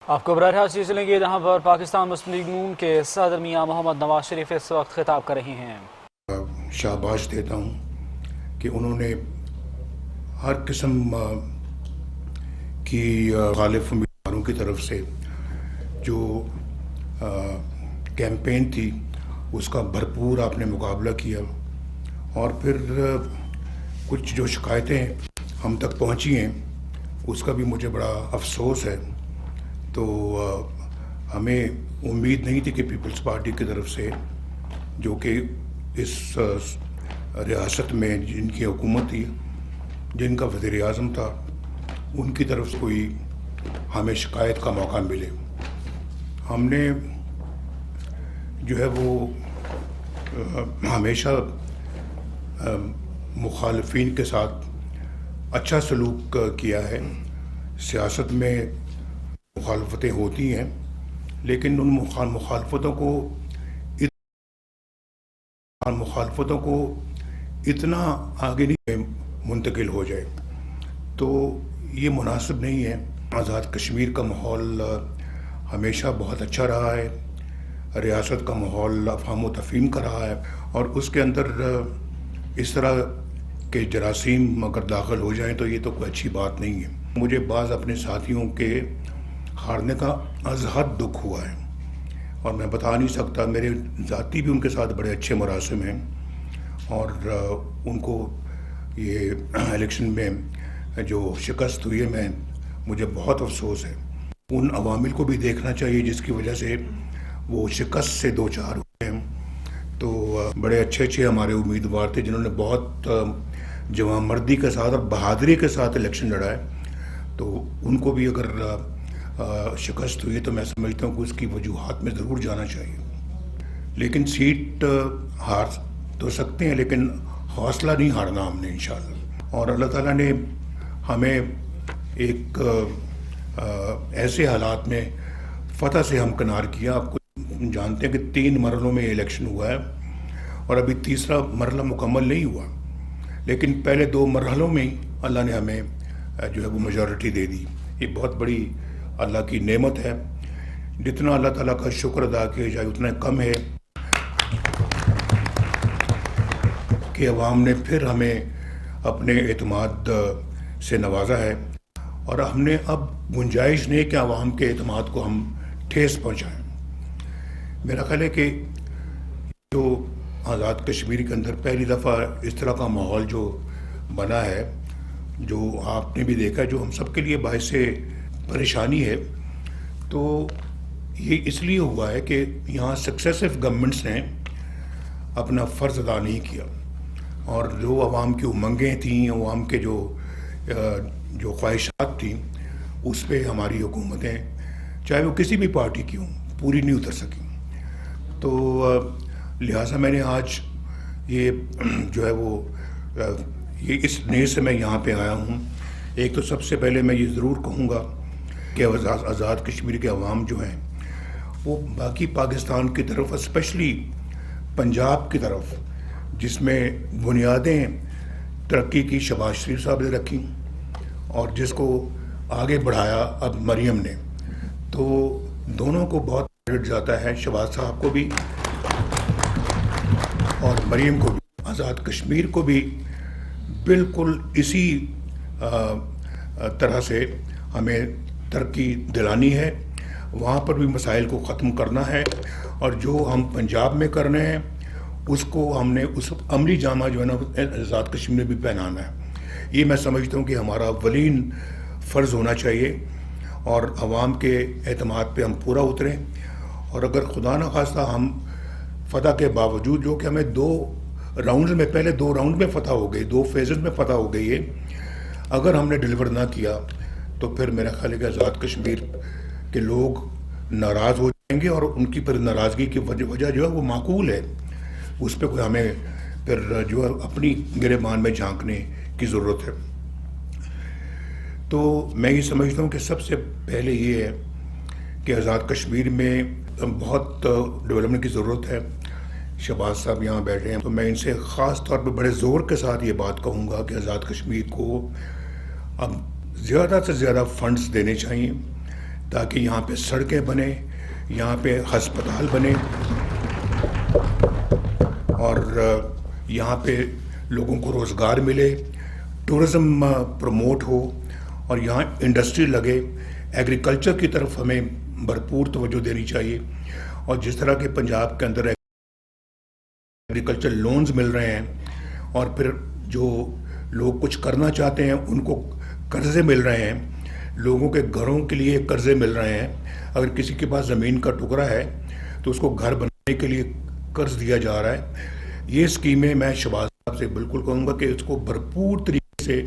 آپ کو براہ راست چلیں گے جہاں پر پاکستان مسلم لیگ نون کے صدر میاں محمد نواز شریف اس وقت خطاب کر رہے ہیں۔ شاباش دیتا ہوں کہ انہوں نے ہر قسم کی مخالف امیدواروں کی طرف سے جو کیمپین تھی اس کا بھرپور آپ نے مقابلہ کیا، اور پھر کچھ جو شکایتیں ہم تک پہنچی ہیں اس کا بھی مجھے بڑا افسوس ہے۔ تو ہمیں امید نہیں تھی کہ پیپلز پارٹی کی طرف سے، جو کہ اس ریاست میں جن کی حکومت تھی، جن کا وزیر اعظم تھا، ان کی طرف سے کوئی ہمیں شکایت کا موقع ملے۔ ہم نے جو ہے وہ ہمیشہ مخالفین کے ساتھ اچھا سلوک کیا ہے۔ سیاست میں مخالفتیں ہوتی ہیں، لیکن ان مخالفتوں کو اتنا آگے نہیں منتقل ہو جائے، تو یہ مناسب نہیں ہے۔ آزاد کشمیر کا ماحول ہمیشہ بہت اچھا رہا ہے، ریاست کا ماحول افہام و تفہیم کا رہا ہے، اور اس کے اندر اس طرح کے جراثیم اگر داخل ہو جائیں تو یہ تو کوئی اچھی بات نہیں ہے۔ مجھے بعض اپنے ساتھیوں کے ہارنے کا از حد دکھ ہوا ہے، اور میں بتا نہیں سکتا۔ میرے ذاتی بھی ان کے ساتھ بڑے اچھے مراسم ہیں، اور ان کو یہ الیکشن میں جو شکست ہوئی ہے مجھے بہت افسوس ہے۔ ان عوامل کو بھی دیکھنا چاہیے جس کی وجہ سے وہ شکست سے دو چار ہوئے ہیں۔ تو بڑے اچھے ہمارے امیدوار تھے جنہوں نے بہت جواں مردی کے ساتھ اور بہادری کے ساتھ الیکشن لڑا ہے، تو ان کو بھی اگر شکست ہوئی تو میں سمجھتا ہوں کہ اس کی وجوہات میں ضرور جانا چاہیے۔ لیکن سیٹ ہار تو سکتے ہیں، لیکن حوصلہ نہیں ہارنا ہم نے انشاءاللہ۔ اور اللہ تعالیٰ نے ہمیں ایک ایسے حالات میں فتح سے ہمکنار کیا۔ آپ کو جانتے ہیں کہ 3 مرحلوں میں یہ الیکشن ہوا ہے، اور ابھی تیسرا مرحلہ مکمل نہیں ہوا، لیکن پہلے 2 مرحلوں میں ہی اللہ نے ہمیں جو ہے وہ میجورٹی دے دی۔ یہ بہت بڑی اللہ کی نعمت ہے، جتنا اللہ تعالیٰ کا شکر ادا کیا جائے اتنا کم ہے کہ عوام نے پھر ہمیں اپنے اعتماد سے نوازا ہے، اور ہم نے اب گنجائش نہیں کہ عوام کے اعتماد کو ہم ٹھیس پہنچائیں۔ میرا خیال ہے کہ جو آزاد کشمیر کے اندر پہلی دفعہ اس طرح کا ماحول جو بنا ہے، جو آپ نے بھی دیکھا، جو ہم سب کے لیے باعث پریشانی ہے، تو یہ اس لیے ہوا ہے کہ یہاں سکسیسو گورنمنٹس نے اپنا فرض ادا نہیں کیا، اور جو عوام کی امنگیں تھیں، عوام کے جو خواہشات تھیں، اس پہ ہماری حکومتیں چاہے وہ کسی بھی پارٹی کی ہوں پوری نہیں اتر سکیں۔ تو لہٰذا میں نے آج یہ جو ہے وہ یہ اس نیت سے میں یہاں پہ آیا ہوں۔ ایک تو سب سے پہلے میں یہ ضرور کہوں گا کہ آزاد کشمیر کے عوام جو ہیں وہ باقی پاکستان کی طرف، اسپیشلی پنجاب کی طرف، جس میں بنیادیں ترقی کی شہباز شریف صاحب نے رکھی اور جس کو آگے بڑھایا اب مریم نے، تو دونوں کو بہت کریڈٹ جاتا ہے، شہباز صاحب کو بھی اور مریم کو بھی۔ آزاد کشمیر کو بھی بالکل اسی طرح سے ہمیں ترقی دلانی ہے، وہاں پر بھی مسائل کو ختم کرنا ہے، اور جو ہم پنجاب میں کر رہے ہیں اس کو ہم نے اس عملی جامہ جو ہے نا آزاد کشمیر میں بھی پہنانا ہے۔ یہ میں سمجھتا ہوں کہ ہمارا اولین فرض ہونا چاہیے، اور عوام کے اعتماد پہ ہم پورا اتریں، اور اگر خدا نخواستہ ہم فتح کے باوجود، جو کہ ہمیں 2 راؤنڈ میں، پہلے 2 راؤنڈ میں فتح ہو گئی، 2 فیزز میں فتح ہو گئی ہے، اگر ہم نے ڈیلیور نہ کیا تو پھر میرا خیال ہے کہ آزاد کشمیر کے لوگ ناراض ہو جائیں گے، اور ان کی پھر ناراضگی کی وجہ جو ہے وہ معقول ہے، اس پہ کوئی ہمیں پھر جو ہے اپنی گریبان میں جھانکنے کی ضرورت ہے۔ تو میں یہ سمجھتا ہوں کہ سب سے پہلے یہ ہے کہ آزاد کشمیر میں بہت ڈیولپمنٹ کی ضرورت ہے۔ شہباز صاحب یہاں بیٹھے ہیں، تو میں ان سے خاص طور پہ بڑے زور کے ساتھ یہ بات کہوں گا کہ آزاد کشمیر کو اب زیادہ سے زیادہ فنڈز دینے چاہیے، تاکہ یہاں پہ سڑکیں بنے, یہاں پہ ہسپتال بنے, اور یہاں پہ لوگوں کو روزگار ملے, ٹورزم پروموٹ ہو, اور یہاں انڈسٹری لگے. ایگریکلچر کی طرف ہمیں بھرپور توجہ دینی چاہیے, اور جس طرح کے پنجاب کے اندر ایگریکلچر لونز مل رہے ہیں, اور پھر جو لوگ کچھ کرنا چاہتے ہیں ان کو قرضے مل رہے ہیں, لوگوں کے گھروں کے لیے قرضے مل رہے ہیں. اگر کسی کے پاس زمین کا ٹکڑا ہے تو اس کو گھر بنانے کے لیے قرض دیا جا رہا ہے. یہ اسکیمیں میں شہباز صاحب سے بالکل کہوں گا کہ اس کو بھرپور طریقے سے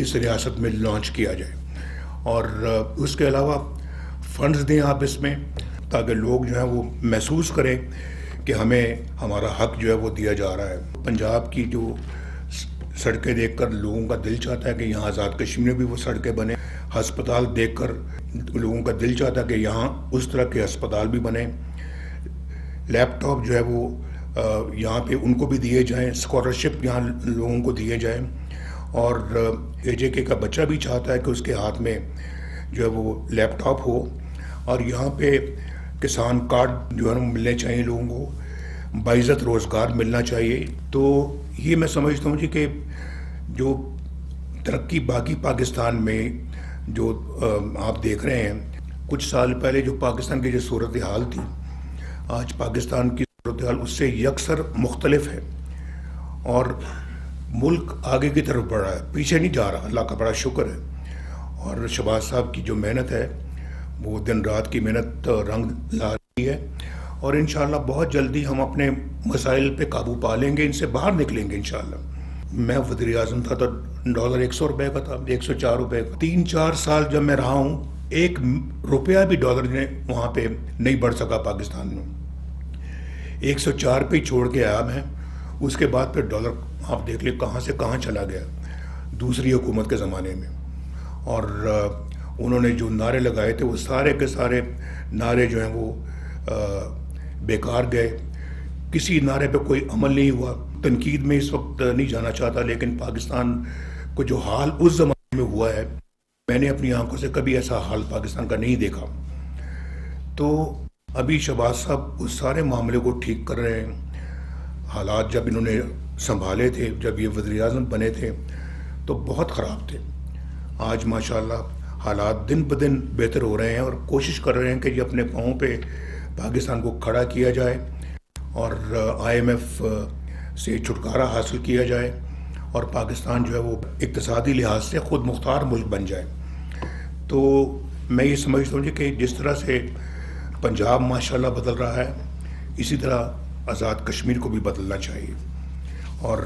اس ریاست میں لانچ کیا جائے, اور اس کے علاوہ فنڈز دیں آپ اس میں, تاکہ لوگ جو ہیں وہ محسوس کریں کہ ہمیں ہمارا حق جو ہے وہ دیا جا رہا ہے. پنجاب کی جو سڑکیں دیکھ کر لوگوں کا دل چاہتا ہے کہ یہاں آزاد کشمیر میں بھی وہ سڑکیں بنے. ہسپتال دیکھ کر لوگوں کا دل چاہتا ہے کہ یہاں اس طرح کے ہسپتال بھی بنے. لیپ ٹاپ جو ہے وہ یہاں پہ ان کو بھی دیے جائیں, اسکالرشپ یہاں لوگوں کو دیے جائیں. اور AJK کا بچہ بھی چاہتا ہے کہ اس کے ہاتھ میں جو ہے وہ لیپ ٹاپ ہو, اور یہاں پہ کسان کارڈ جو ہے ملنے چاہیے لوگوں کو, باعزت روزگار ملنا چاہیے. تو یہ میں سمجھتا ہوں جی کہ جو ترقی باقی پاکستان میں جو آپ دیکھ رہے ہیں, کچھ سال پہلے جو پاکستان کی جو صورتحال تھی, آج پاکستان کی صورتحال اس سے یکسر مختلف ہے, اور ملک آگے کی طرف بڑھ رہا ہے, پیچھے نہیں جا رہا. اللہ کا بڑا شکر ہے. اور شہباز صاحب کی جو محنت ہے وہ دن رات کی محنت رنگ لا رہی ہے, اور انشاءاللہ بہت جلدی ہم اپنے مسائل پہ قابو پا لیں گے, ان سے باہر نکلیں گے انشاءاللہ. میں وزیر اعظم تھا تو ڈالر 100 روپے کا تھا, 104 روپے کا. 3-4 سال جب میں رہا ہوں, 1 روپیہ بھی ڈالر نے وہاں پہ نہیں بڑھ سکا پاکستان میں. 104 پہ ہی چھوڑ کے آیا میں. اس کے بعد پھر ڈالر آپ دیکھ لیں کہاں سے کہاں چلا گیا دوسری حکومت کے زمانے میں. اور انہوں نے جو نعرے لگائے تھے وہ سارے کے سارے نعرے جو ہیں وہ بیکار گئے. کسی نعرے پہ کوئی عمل نہیں ہوا. تنقید میں اس وقت نہیں جانا چاہتا, لیکن پاکستان کو جو حال اس زمانے میں ہوا ہے, میں نے اپنی آنکھوں سے کبھی ایسا حال پاکستان کا نہیں دیکھا. تو ابھی شہباز صاحب اس سارے معاملے کو ٹھیک کر رہے ہیں. حالات جب انہوں نے سنبھالے تھے, جب یہ وزیر اعظم بنے تھے, تو بہت خراب تھے. آج ماشاءاللہ حالات دن بدن بہتر ہو رہے ہیں, اور کوشش کر رہے ہیں کہ یہ اپنے پاؤں پہ پاکستان کو کھڑا کیا جائے, اور IMF سے چھٹکارا حاصل کیا جائے, اور پاکستان جو ہے وہ اقتصادی لحاظ سے خود مختار ملک بن جائے. تو میں یہ سمجھتا ہوں جی کہ جس طرح سے پنجاب ماشاءاللہ بدل رہا ہے, اسی طرح آزاد کشمیر کو بھی بدلنا چاہیے. اور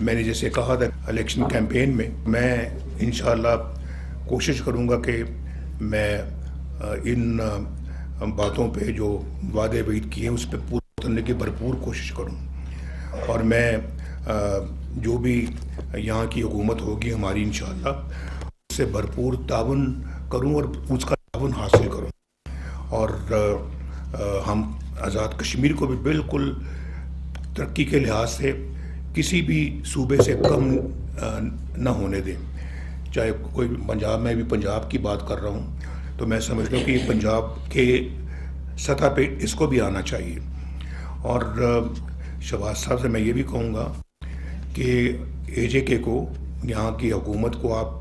میں نے جیسے کہا تھا الیکشن کیمپین میں انشاءاللہ کوشش کروں گا کہ میں ان باتوں پہ جو وعدے وعید کیے ہیں اس پہ پورا اترنے کی بھرپور کوشش کروں. اور میں جو بھی یہاں کی حکومت ہوگی ہماری انشاءاللہ اس سے بھرپور تعاون کروں, اور اس کا تعاون حاصل کروں. اور ہم آزاد کشمیر کو بھی بالکل ترقی کے لحاظ سے کسی بھی صوبے سے کم نہ ہونے دیں. چاہے کوئی پنجاب میں بھی پنجاب کی بات کر رہا ہوں, تو میں سمجھتا ہوں کہ پنجاب کے سطح پہ اس کو بھی آنا چاہیے. اور شہباز صاحب سے میں یہ بھی کہوں گا کہ AJK کو, یہاں کی حکومت کو آپ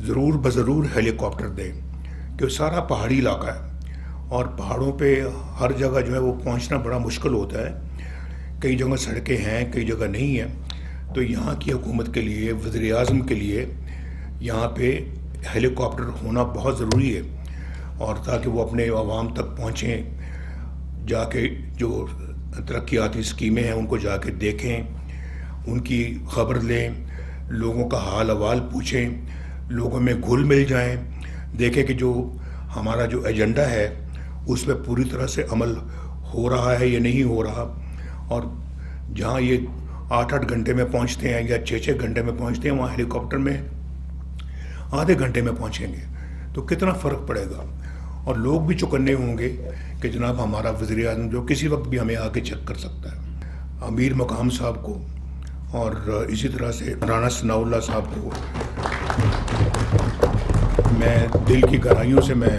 ضرور بضرور ہیلی کاپٹر دیں, کہ سارا پہاڑی علاقہ ہے, اور پہاڑوں پہ ہر جگہ جو ہے وہ پہنچنا بڑا مشکل ہوتا ہے. کئی جگہ سڑکیں ہیں, کئی جگہ نہیں ہیں. تو یہاں کی حکومت کے لیے, وزیر اعظم کے لیے یہاں پہ ہیلی کاپٹر ہونا بہت ضروری ہے, اور تاکہ وہ اپنے عوام تک پہنچیں, جا کے جو ترقیاتی اسکیمیں ہیں ان کو جا کے دیکھیں, ان کی خبر لیں, لوگوں کا حال احوال پوچھیں, لوگوں میں گھل مل جائیں, دیکھیں کہ جو ہمارا جو ایجنڈا ہے اس پہ پوری طرح سے عمل ہو رہا ہے یا نہیں ہو رہا. اور جہاں یہ 8-8 گھنٹے میں پہنچتے ہیں یا 6-6 گھنٹے میں پہنچتے ہیں, وہاں ہیلی کاپٹر میں آدھے گھنٹے میں پہنچیں گے, تو کتنا فرق پڑے گا. اور لوگ بھی چوکنے ہوں گے کہ جناب ہمارا وزیر اعظم جو کسی وقت بھی ہمیں آ کے چیک کر سکتا ہے. امیر مقام صاحب کو, اور اسی طرح سے رانا ثناء اللہ صاحب کو میں دل کی گہرائیوں سے میں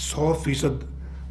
100%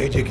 AJK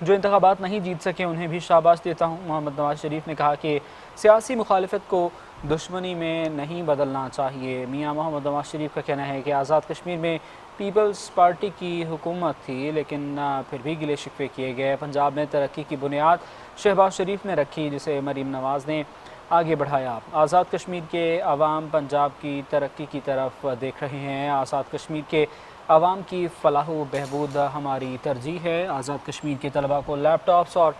جو انتخابات نہیں جیت سکے انہیں بھی شاباش دیتا ہوں۔ محمد نواز شریف نے کہا کہ سیاسی مخالفت کو دشمنی میں نہیں بدلنا چاہیے۔ میاں محمد نواز شریف کا کہنا ہے کہ آزاد کشمیر میں پیپلز پارٹی کی حکومت تھی لیکن پھر بھی گلے شکوے کیے گئے۔ پنجاب میں ترقی کی بنیاد شہباز شریف نے رکھی جسے مریم نواز نے آگے بڑھایا۔ آزاد کشمیر کے عوام پنجاب کی ترقی کی طرف دیکھ رہے ہیں۔ آزاد کشمیر کے عوام کی فلاح و بہبود ہماری ترجیح ہے۔ آزاد کشمیر کے طلباء کو لیپ ٹاپس اور